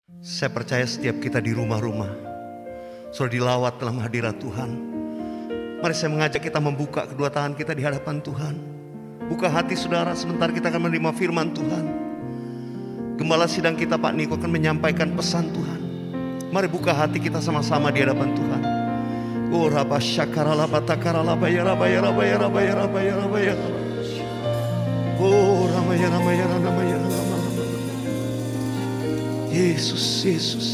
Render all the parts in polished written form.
Saya percaya setiap kita di rumah-rumah sudah dilawat dalam hadirat Tuhan. Mari saya mengajak kita membuka kedua tangan kita di hadapan Tuhan. Buka hati saudara, sebentar kita akan menerima firman Tuhan. Gembala sidang kita Pak Niko akan menyampaikan pesan Tuhan. Mari buka hati kita sama-sama di hadapan Tuhan. Oh Rabba Syakarala Batakarala Bayara Bayara Bayara Bayara Bayara Bayara. Oh Ramaya Ramaya Ramaya Ramaya. Yesus, Yesus.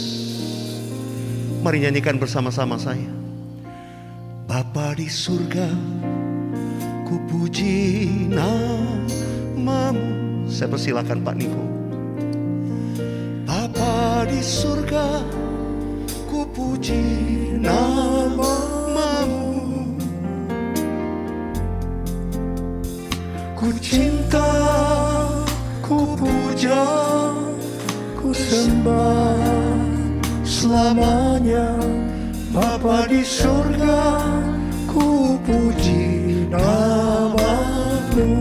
Mari nyanyikan bersama-sama saya. Bapa di surga, ku puji namamu. Saya persilakan Pak Niko. Bapa di surga, ku puji namamu. Ku cinta, ku puja, ku sembah selamanya. Bapa di surga, ku puji namamu.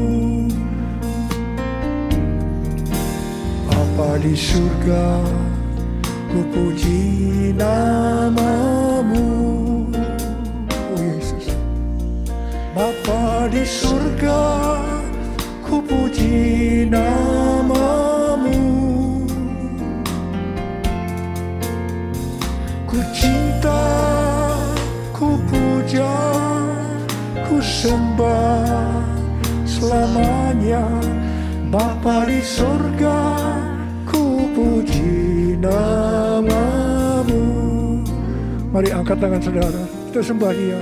Bapa di surga, ku puji namamu. Oh Yesus. Bapa di surga, ku puji namamu. Ku cinta, ku puja, ku sembah selamanya. Bapa di surga, ku puji namamu. Mari angkat tangan saudara, kita sembah Dia.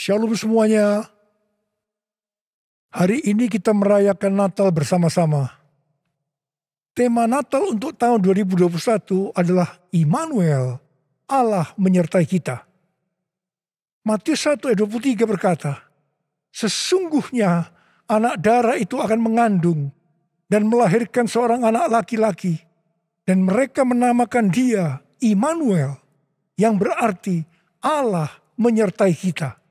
Shalom semuanya. Hari ini kita merayakan Natal bersama-sama. Tema Natal untuk tahun 2021 adalah Immanuel, Allah menyertai kita. Matius 1 ayat 23 berkata, sesungguhnya anak darah itu akan mengandung dan melahirkan seorang anak laki-laki, dan mereka menamakan dia Immanuel, yang berarti Allah menyertai kita.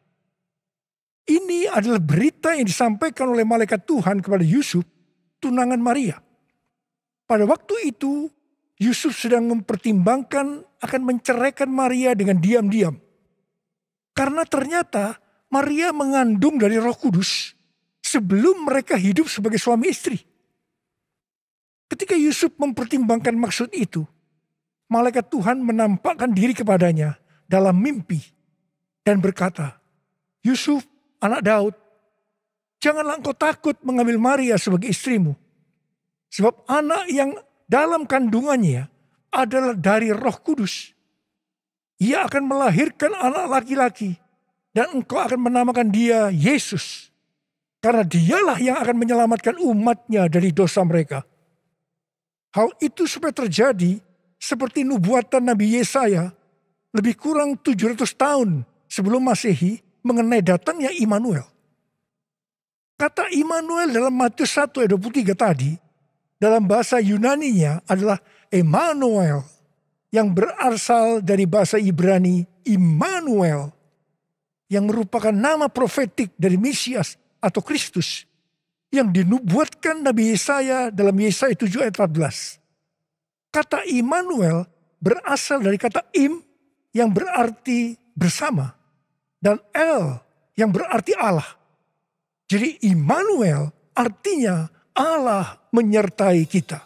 Ini adalah berita yang disampaikan oleh malaikat Tuhan kepada Yusuf, tunangan Maria. Pada waktu itu, Yusuf sedang mempertimbangkan akan menceraikan Maria dengan diam-diam. Karena ternyata Maria mengandung dari Roh Kudus sebelum mereka hidup sebagai suami istri. Ketika Yusuf mempertimbangkan maksud itu, malaikat Tuhan menampakkan diri kepadanya dalam mimpi dan berkata, Yusuf, anak Daud, janganlah engkau takut mengambil Maria sebagai istrimu. Sebab anak yang dalam kandungannya adalah dari Roh Kudus. Ia akan melahirkan anak laki-laki, dan engkau akan menamakan dia Yesus. Karena dialah yang akan menyelamatkan umatnya dari dosa mereka. Hal itu supaya terjadi seperti nubuatan Nabi Yesaya lebih kurang 700 tahun sebelum Masehi mengenai datangnya Immanuel. Kata Immanuel dalam Matius 1 ayat 23 tadi, dalam bahasa Yunaninya adalah Emmanuel, yang berasal dari bahasa Ibrani Immanuel, yang merupakan nama profetik dari Mesias atau Kristus, yang dinubuatkan Nabi Yesaya dalam Yesaya 7 ayat 14. Kata Immanuel berasal dari kata Im, yang berarti bersama, dan El, yang berarti Allah. Jadi Immanuel artinya Allah menyertai kita.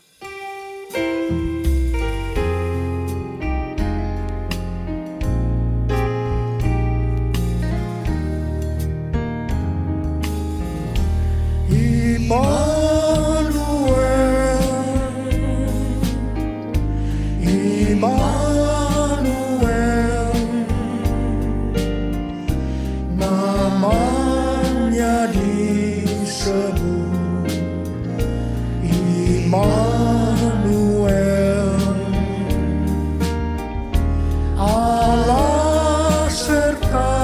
Immanuel, namanya disebut Immanuel, Allah serta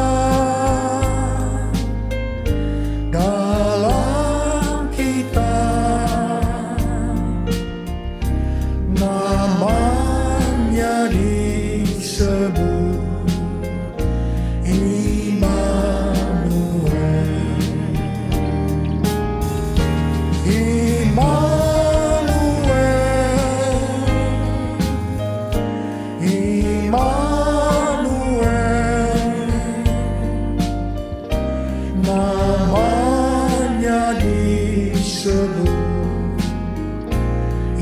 dalam kita, namanya disebut Immanuel. Immanuel, namanya disebut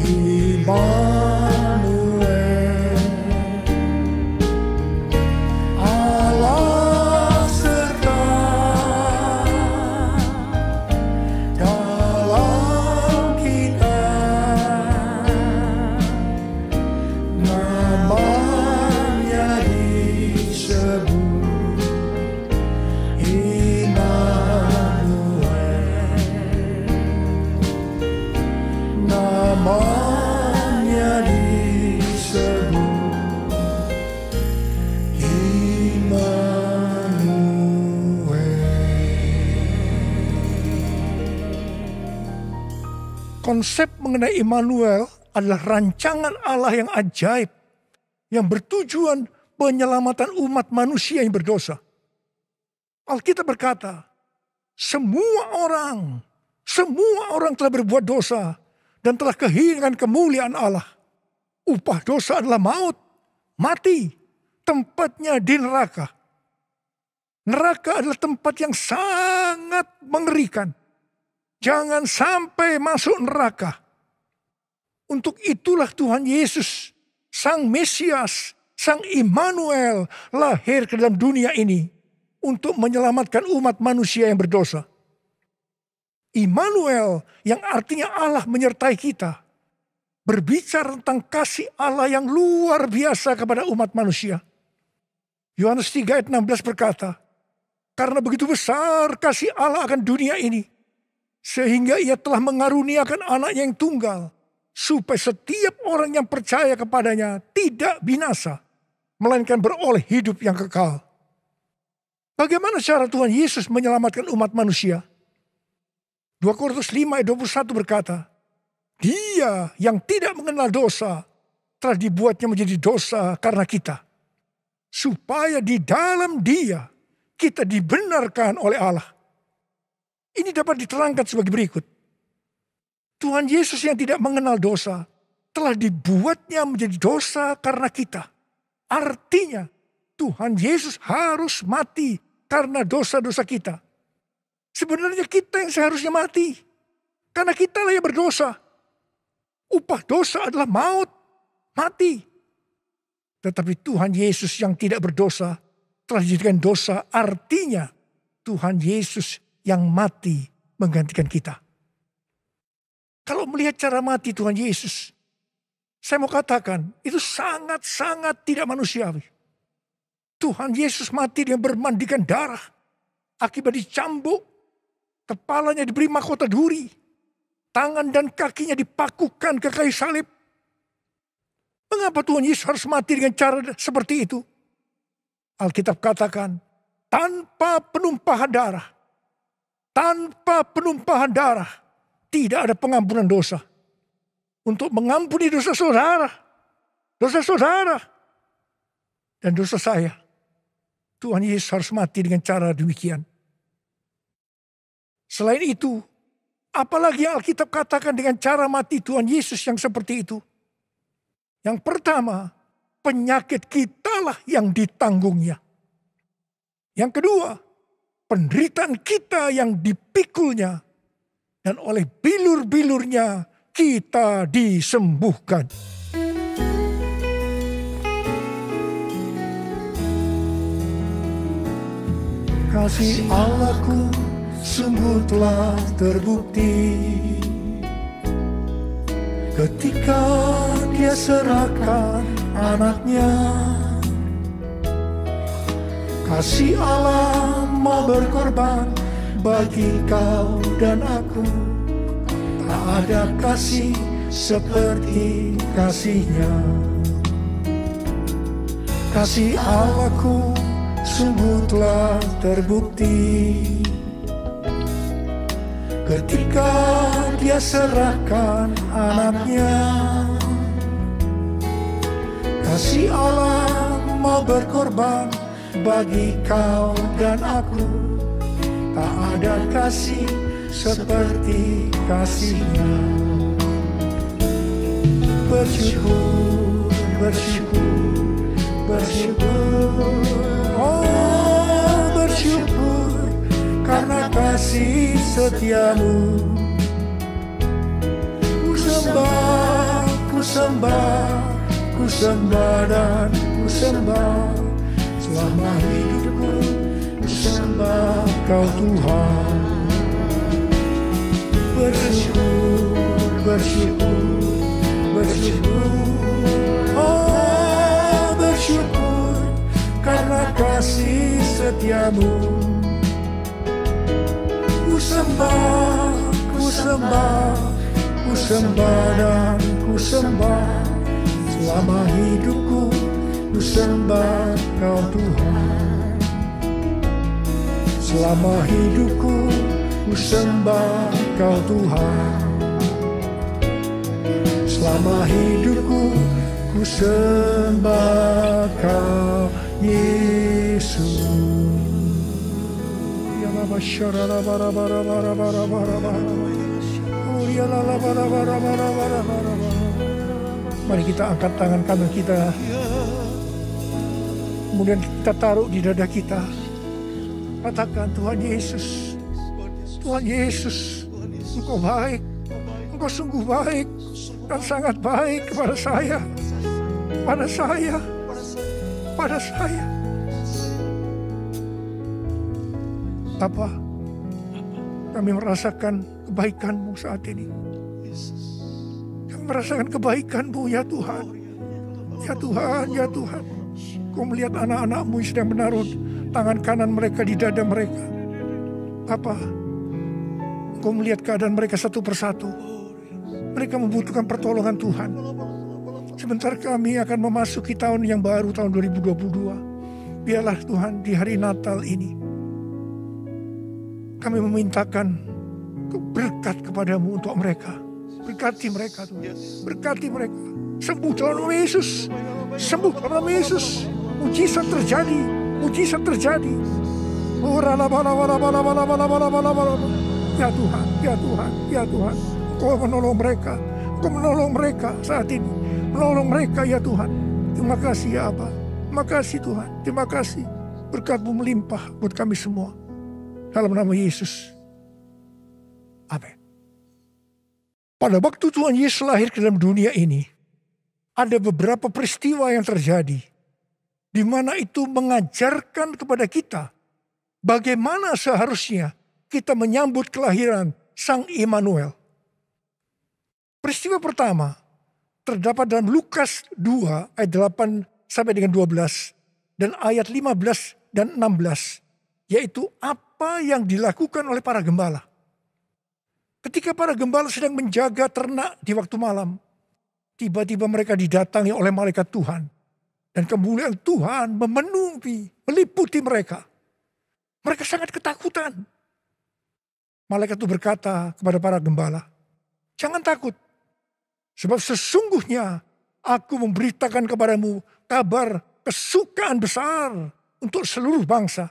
Immanuel, Allah serta dalam kita, namanya disebut Immanuel, namanya disebut Immanuel. Konsep mengenai Immanuel adalah rancangan Allah yang ajaib, yang bertujuan penyelamatan umat manusia yang berdosa. Alkitab berkata, semua orang telah berbuat dosa dan telah kehilangan kemuliaan Allah. Upah dosa adalah maut, mati, tempatnya di neraka. Neraka adalah tempat yang sangat mengerikan. Jangan sampai masuk neraka. Untuk itulah Tuhan Yesus, Sang Mesias, Sang Immanuel lahir ke dalam dunia ini untuk menyelamatkan umat manusia yang berdosa. Immanuel yang artinya Allah menyertai kita, berbicara tentang kasih Allah yang luar biasa kepada umat manusia. Yohanes 3 ayat 16 berkata, karena begitu besar kasih Allah akan dunia ini, sehingga ia telah mengaruniakan anaknya yang tunggal, supaya setiap orang yang percaya kepadanya tidak binasa, melainkan beroleh hidup yang kekal. Bagaimana cara Tuhan Yesus menyelamatkan umat manusia? 2 Korintus 5 ayat 21 berkata, Dia yang tidak mengenal dosa telah dibuatnya menjadi dosa karena kita, supaya di dalam Dia kita dibenarkan oleh Allah. Ini dapat diterangkan sebagai berikut. Tuhan Yesus yang tidak mengenal dosa telah dibuatnya menjadi dosa karena kita. Artinya Tuhan Yesus harus mati karena dosa-dosa kita. Sebenarnya kita yang seharusnya mati, karena kita lah yang berdosa. Upah dosa adalah maut, mati. Tetapi Tuhan Yesus yang tidak berdosa telah dijadikan dosa, artinya Tuhan Yesus yang mati menggantikan kita. Kalau melihat cara mati Tuhan Yesus, saya mau katakan itu sangat-sangat tidak manusiawi. Tuhan Yesus mati dengan bermandikan darah, akibat dicambuk, kepalanya diberi mahkota duri, tangan dan kakinya dipakukan ke kayu salib. Mengapa Tuhan Yesus harus mati dengan cara seperti itu? Alkitab katakan, tanpa penumpahan darah, tidak ada pengampunan dosa. Untuk mengampuni dosa saudara, dan dosa saya, Tuhan Yesus harus mati dengan cara demikian. Selain itu, apalagi yang Alkitab katakan dengan cara mati Tuhan Yesus yang seperti itu? Yang pertama, penyakit kitalah yang ditanggungnya. Yang kedua, penderitaan kita yang dipikulnya. Dan oleh bilur-bilurnya kita disembuhkan. Kasih Allahku sungguh telah terbukti ketika Dia serahkan anaknya. Kasih Allah mau berkorban bagi kau dan aku. Tak ada kasih seperti kasih-Nya. Kasih Allahku sungguh telah terbukti ketika Dia serahkan anaknya. Kasih Allah mau berkorban bagi kau dan aku. Tak ada kasih seperti kasih-Nya. Bersyukur, bersyukur, bersyukur. Oh, bersyukur karena kasih setiamu. Ku sembah, ku sembah, ku sembah dan ku sembah. Selama hidupku ku sembah kau Tuhan. Bersyukur, bersyukur, bersyukur. Oh, bersyukur karena kasih setiamu. Ku sembah, ku sembah, ku sembah dan ku sembah. Selama hidupku ku sembah kau Tuhan. Selama hidupku ku sembah kau Tuhan. Selama hidupku ku sembah kau Yesus. Mari kita angkat tangan kanan kita. Kemudian kita taruh di dada kita. Katakan, Tuhan Yesus, Tuhan Yesus, Engkau baik, Engkau sungguh baik dan sangat baik kepada saya, pada saya, pada saya. Bapa, kami merasakan kebaikan-Mu saat ini. Kami merasakan kebaikan-Mu ya Tuhan. Ya Tuhan, ya Tuhan. Kau melihat anak-anak-Mu yang sedang menaruh tangan kanan mereka di dada mereka. Bapa, Kau melihat keadaan mereka satu persatu. Mereka membutuhkan pertolongan Tuhan. Sebentar kami akan memasuki tahun yang baru, tahun 2022. Biarlah Tuhan di hari Natal ini kami memintakan berkat kepadamu untuk mereka. Berkati mereka Tuhan. Berkati mereka. Sembuh dalam nama Yesus. Sembuh dalam nama Yesus. Mujizat terjadi. Mujizat terjadi. Ya Tuhan. Ya Tuhan. Ya Tuhan. Kau menolong mereka. Kau menolong mereka saat ini. Menolong mereka ya Tuhan. Terima kasih ya Abba. Terima kasih Tuhan. Terima kasih. Berkat-Mu melimpah buat kami semua. Dalam nama Yesus. Amin. Pada waktu Tuhan Yesus lahir ke dalam dunia ini, ada beberapa peristiwa yang terjadi, di mana itu mengajarkan kepada kita bagaimana seharusnya kita menyambut kelahiran Sang Immanuel. Peristiwa pertama terdapat dalam Lukas 2 ayat 8 sampai dengan 12 dan ayat 15 dan 16, yaitu apa yang dilakukan oleh para gembala. Ketika para gembala sedang menjaga ternak di waktu malam, tiba-tiba mereka didatangi oleh malaikat Tuhan. Dan kemuliaan Tuhan meliputi mereka. Mereka sangat ketakutan. Malaikat itu berkata kepada para gembala, jangan takut. Sebab sesungguhnya aku memberitakan kepadamu kabar kesukaan besar untuk seluruh bangsa.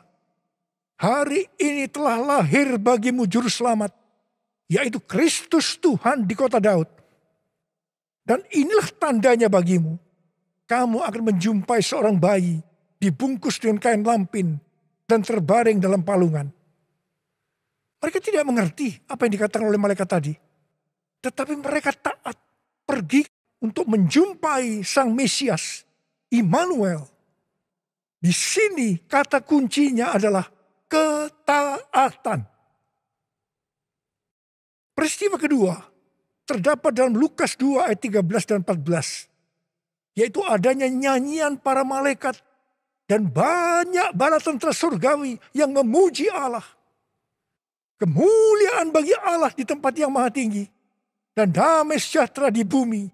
Hari ini telah lahir bagimu juru selamat, yaitu Kristus Tuhan di kota Daud. Dan inilah tandanya bagimu. Kamu akan menjumpai seorang bayi dibungkus dengan kain lampin dan terbaring dalam palungan. Mereka tidak mengerti apa yang dikatakan oleh malaikat tadi. Tetapi mereka taat pergi untuk menjumpai Sang Mesias, Immanuel. Di sini kata kuncinya adalah ketaatan. Peristiwa kedua terdapat dalam Lukas 2 ayat 13 dan 14. Yaitu adanya nyanyian para malaikat dan banyak bala tentara surgawi yang memuji Allah. Kemuliaan bagi Allah di tempat yang maha tinggi. Dan damai sejahtera di bumi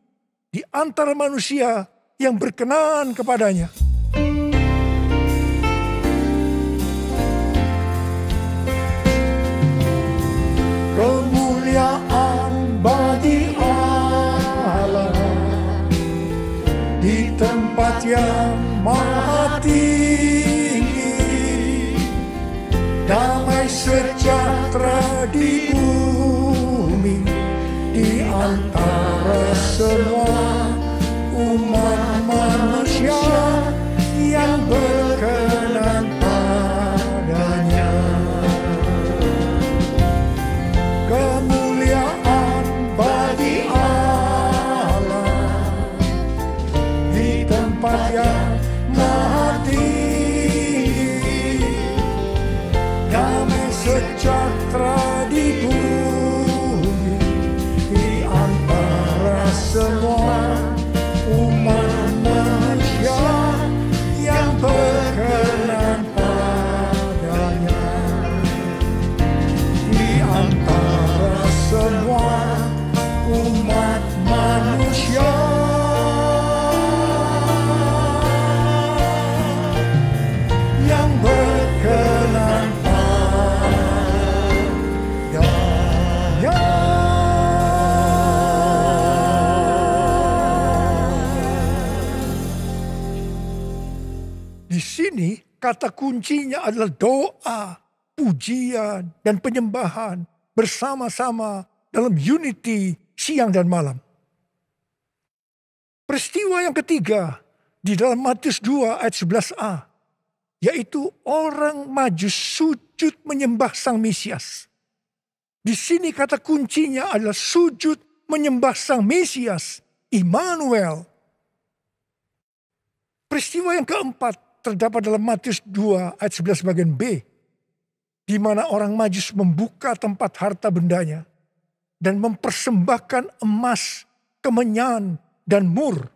di antara manusia yang berkenan kepadanya. Kemuliaan bagi Allah di tempat yang maha tinggi, damai sejahtera di bumi di antara semua umat manusia yang berkenan padanya. Kemuliaan bagi Allah di tempat yang maha tinggi, damai sejahtera di bumi di antara semua umat manusia yang berkenan padanya. Di antara semua umat manusia yang berkenan padanya. Di sini kata kuncinya adalah doa, pujian, dan penyembahan bersama-sama dalam unity siang dan malam. Peristiwa yang ketiga di dalam Matius 2 ayat 11a, yaitu orang Majus sujud menyembah Sang Mesias. Di sini kata kuncinya adalah sujud menyembah Sang Mesias, Immanuel. Peristiwa yang keempat terdapat dalam Matius 2 ayat 11 bagian B, di mana orang Majus membuka tempat harta bendanya dan mempersembahkan emas, kemenyan, dan mur.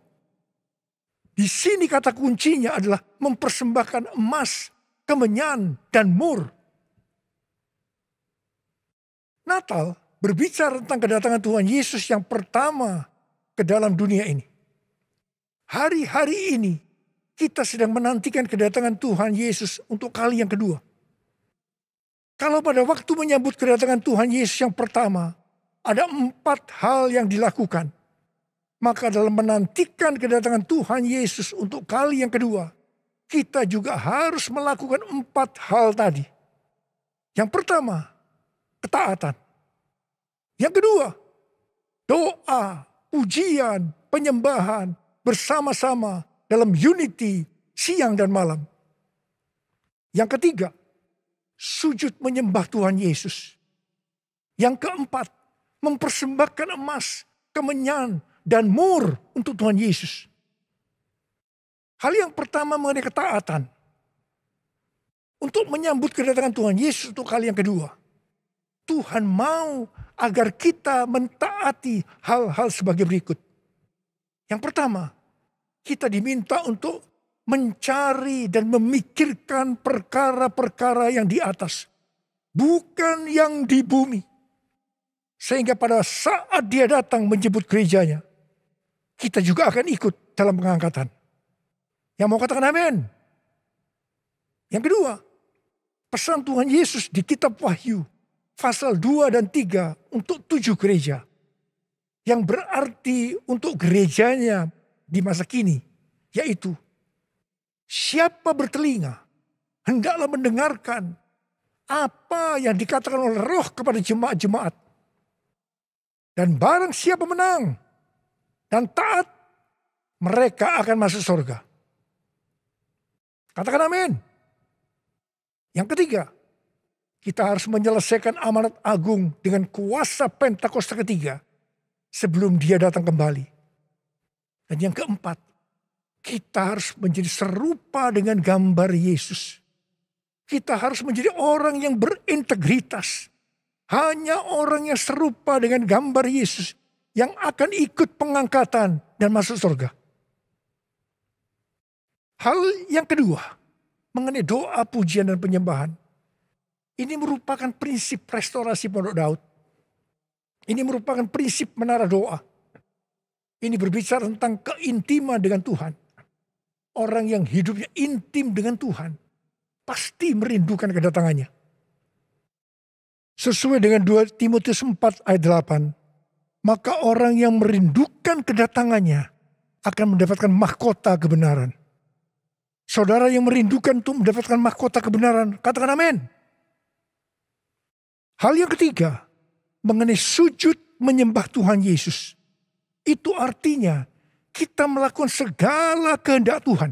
Di sini kata kuncinya adalah mempersembahkan emas, kemenyan, dan mur. Natal berbicara tentang kedatangan Tuhan Yesus yang pertama ke dalam dunia ini. Hari-hari ini kita sedang menantikan kedatangan Tuhan Yesus untuk kali yang kedua. Kalau pada waktu menyambut kedatangan Tuhan Yesus yang pertama, ada 4 hal yang dilakukan. Maka dalam menantikan kedatangan Tuhan Yesus untuk kali yang kedua, kita juga harus melakukan 4 hal tadi. Yang pertama, ketaatan. Yang kedua, doa, pujian, penyembahan bersama-sama dalam unity siang dan malam. Yang ketiga, sujud menyembah Tuhan Yesus. Yang keempat, mempersembahkan emas, kemenyan, dan mur untuk Tuhan Yesus. Hal yang pertama mengenai ketaatan. Untuk menyambut kedatangan Tuhan Yesus untuk kali yang kedua. Tuhan mau agar kita mentaati hal-hal sebagai berikut. Yang pertama, kita diminta untuk mencari dan memikirkan perkara-perkara yang di atas. Bukan yang di bumi. Sehingga pada saat dia datang menjemput gerejanya, kita juga akan ikut dalam pengangkatan. Yang mau katakan amin? Yang kedua, pesan Tuhan Yesus di kitab Wahyu, pasal 2 dan 3 untuk 7 gereja. Yang berarti untuk gerejanya di masa kini, yaitu siapa bertelinga hendaklah mendengarkan apa yang dikatakan oleh Roh kepada jemaat-jemaat. Dan barang siapa menang dan taat, mereka akan masuk surga. Katakan amin. Yang ketiga, kita harus menyelesaikan amanat agung dengan kuasa Pentakosta ketiga sebelum dia datang kembali. Dan yang keempat, kita harus menjadi serupa dengan gambar Yesus. Kita harus menjadi orang yang berintegritas. Hanya orang yang serupa dengan gambar Yesus yang akan ikut pengangkatan dan masuk surga. Hal yang kedua, mengenai doa, pujian, dan penyembahan. Ini merupakan prinsip restorasi Pondok Daud. Ini merupakan prinsip menara doa. Ini berbicara tentang keintiman dengan Tuhan. Orang yang hidupnya intim dengan Tuhan pasti merindukan kedatangannya. Sesuai dengan 2 Timotius 4 ayat 8. Maka orang yang merindukan kedatangannya akan mendapatkan mahkota kebenaran. Saudara yang merindukan untuk mendapatkan mahkota kebenaran, katakan amin. Hal yang ketiga, mengenai sujud menyembah Tuhan Yesus. Itu artinya kita melakukan segala kehendak Tuhan.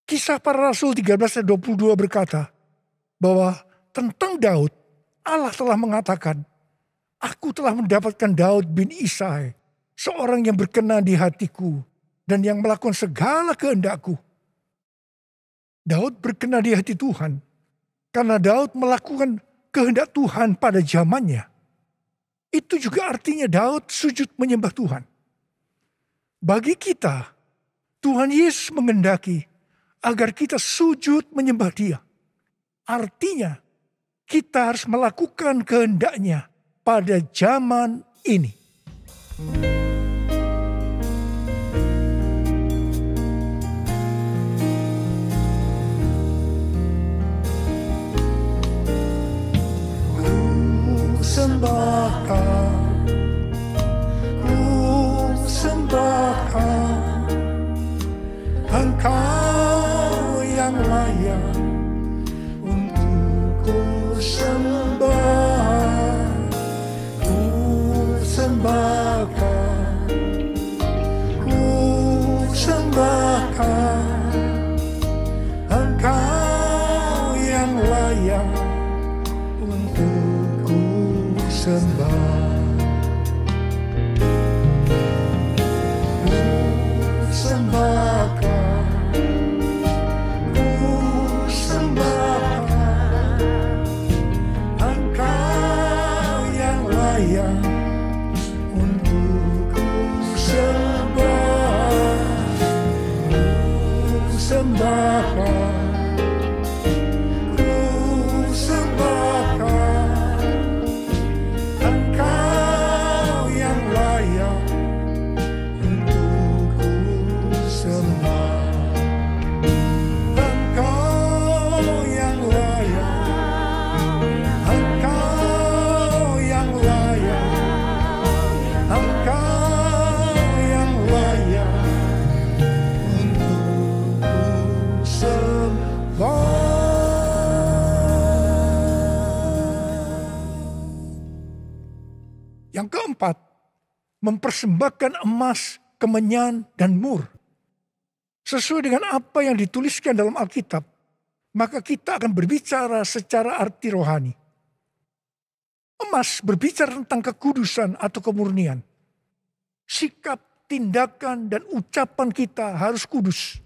Kisah Para Rasul 13 ayat 22 berkata bahwa tentang Daud, Allah telah mengatakan, aku telah mendapatkan Daud bin Isai, seorang yang berkenan di hatiku dan yang melakukan segala kehendakku. Daud berkenan di hati Tuhan karena Daud melakukan kehendak Tuhan pada zamannya. Itu juga artinya Daud sujud menyembah Tuhan. Bagi kita, Tuhan Yesus menghendaki agar kita sujud menyembah Dia. Artinya, kita harus melakukan kehendaknya pada zaman ini. Ku sembahkan Engkau yang layak untuk ku sembah. Ku sembahkan Engkau yang layak untuk ku sembah. Yang keempat, mempersembahkan emas, kemenyan, dan mur. Sesuai dengan apa yang dituliskan dalam Alkitab, maka kita akan berbicara secara arti rohani. Emas berbicara tentang kekudusan atau kemurnian. Sikap, tindakan, dan ucapan kita harus kudus.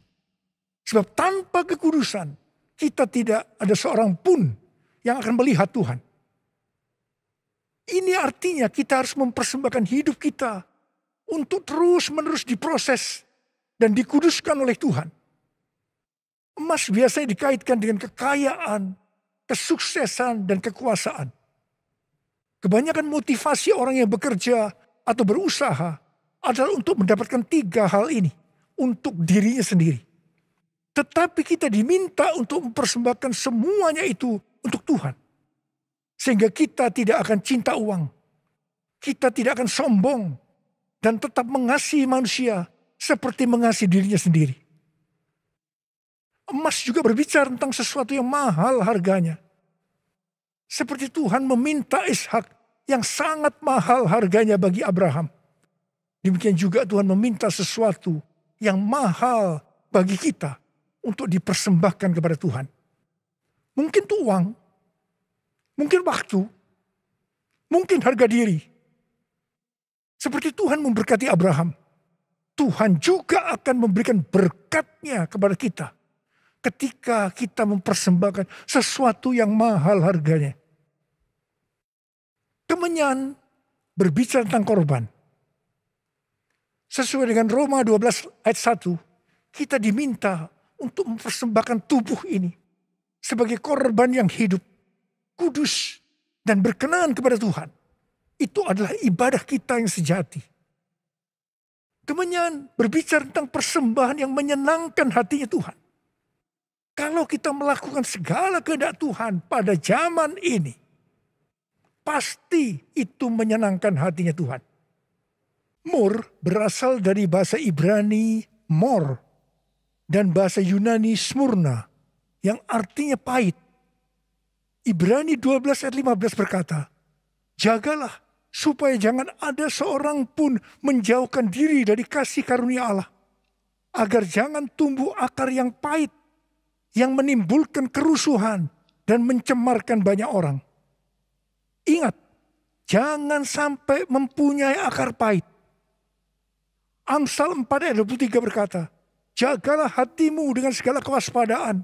Sebab tanpa kekudusan, kita tidak ada seorang pun yang akan melihat Tuhan. Ini artinya kita harus mempersembahkan hidup kita untuk terus-menerus diproses dan dikuduskan oleh Tuhan. Emas biasanya dikaitkan dengan kekayaan, kesuksesan, dan kekuasaan. Kebanyakan motivasi orang yang bekerja atau berusaha adalah untuk mendapatkan 3 hal ini untuk dirinya sendiri. Tetapi kita diminta untuk mempersembahkan semuanya itu untuk Tuhan. Sehingga kita tidak akan cinta uang. Kita tidak akan sombong. Dan tetap mengasihi manusia seperti mengasihi dirinya sendiri. Emas juga berbicara tentang sesuatu yang mahal harganya. Seperti Tuhan meminta Ishak yang sangat mahal harganya bagi Abraham. Demikian juga Tuhan meminta sesuatu yang mahal bagi kita untuk dipersembahkan kepada Tuhan. Mungkin itu uang. Mungkin waktu, mungkin harga diri. Seperti Tuhan memberkati Abraham, Tuhan juga akan memberikan berkat-Nya kepada kita ketika kita mempersembahkan sesuatu yang mahal harganya. Kemenyan berbicara tentang korban. Sesuai dengan Roma 12 ayat 1, kita diminta untuk mempersembahkan tubuh ini sebagai korban yang hidup, kudus, dan berkenan kepada Tuhan. Itu adalah ibadah kita yang sejati. Kemenyan berbicara tentang persembahan yang menyenangkan hatinya Tuhan. Kalau kita melakukan segala kehendak Tuhan pada zaman ini, pasti itu menyenangkan hatinya Tuhan. Mur berasal dari bahasa Ibrani mor dan bahasa Yunani smurna yang artinya pahit. Ibrani 12 ayat 15 berkata, jagalah supaya jangan ada seorang pun menjauhkan diri dari kasih karunia Allah, agar jangan tumbuh akar yang pahit yang menimbulkan kerusuhan dan mencemarkan banyak orang. Ingat, jangan sampai mempunyai akar pahit. Amsal 4 ayat 23 berkata, jagalah hatimu dengan segala kewaspadaan,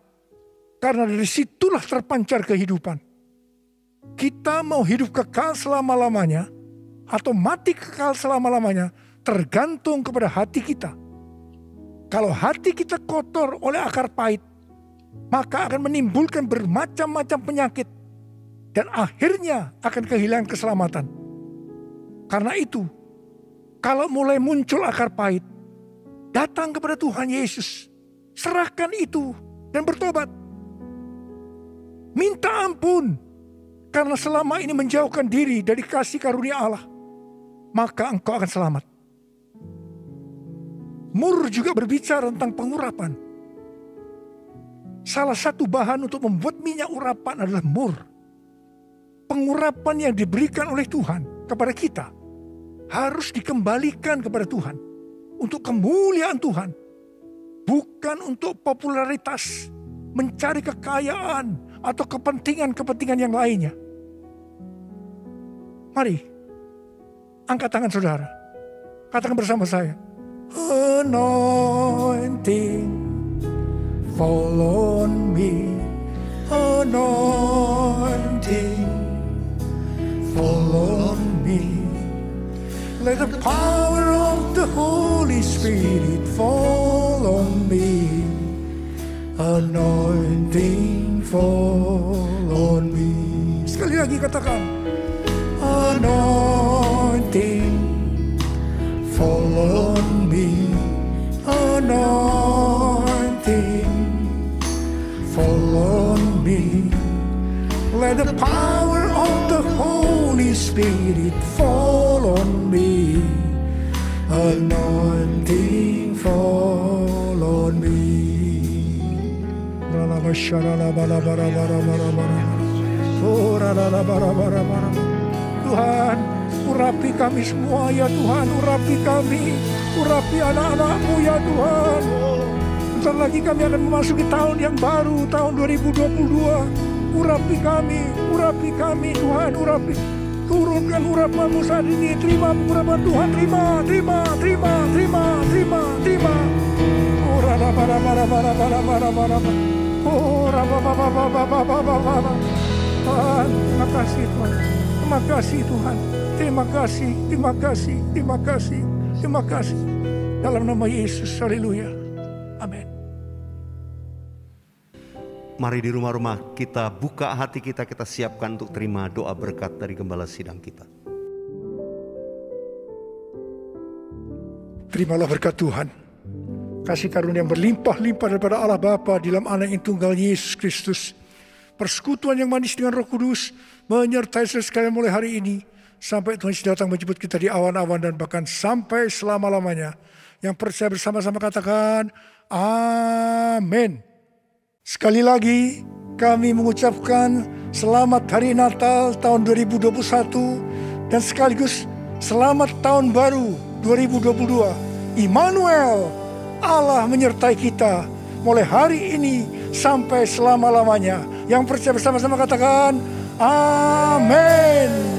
karena dari situlah terpancar kehidupan. Kita mau hidup kekal selama-lamanya, atau mati kekal selama-lamanya, tergantung kepada hati kita. Kalau hati kita kotor oleh akar pahit, maka akan menimbulkan bermacam-macam penyakit, dan akhirnya akan kehilangan keselamatan. Karena itu, kalau mulai muncul akar pahit, datang kepada Tuhan Yesus. Serahkan itu dan bertobat. Minta ampun. Karena selama ini menjauhkan diri dari kasih karunia Allah, maka engkau akan selamat. Mur juga berbicara tentang pengurapan. Salah satu bahan untuk membuat minyak urapan adalah mur. Pengurapan yang diberikan oleh Tuhan kepada kita harus dikembalikan kepada Tuhan untuk kemuliaan Tuhan, bukan untuk popularitas, mencari kekayaan atau kepentingan-kepentingan yang lainnya. Mari, angkat tangan saudara, katakan bersama saya, anointing fall on me, anointing fall on me. Let the power of the Holy Spirit fall on me. Anointing fall on me. Sekali lagi katakan, anointing fall on me. Anointing fall on me. Let the power of the Holy Spirit fall on me. Anointing fall on me. Tuhan, urapi kami semua ya Tuhan, urapi kami, urapi anak-anak-Mu ya Tuhan. Bentar lagi kami akan memasuki tahun yang baru, tahun 2022. Urapi kami Tuhan, urapi. Turunkan urapan-Mu saat ini, terima urapan Tuhan, terima. Tuhan, terima kasih Tuhan. Terima kasih Tuhan. Terima kasih. Dalam nama Yesus, haleluya. Amin. Mari di rumah-rumah kita buka hati kita siapkan untuk terima doa berkat dari Gembala Sidang kita. Terimalah berkat Tuhan. Kasih karunia yang berlimpah-limpah daripada Allah Bapa di dalam Anak yang tunggal Yesus Kristus. Persekutuan yang manis dengan Roh Kudus menyertai saudara sekalian mulai hari ini sampai Tuhan Yesus datang menjemput kita di awan-awan dan bahkan sampai selama-lamanya. Yang percaya bersama-sama katakan amin. Sekali lagi kami mengucapkan selamat Hari Natal tahun 2021 dan sekaligus selamat tahun baru 2022. Immanuel, Allah menyertai kita mulai hari ini sampai selama-lamanya. Yang percaya bersama-sama katakan amin.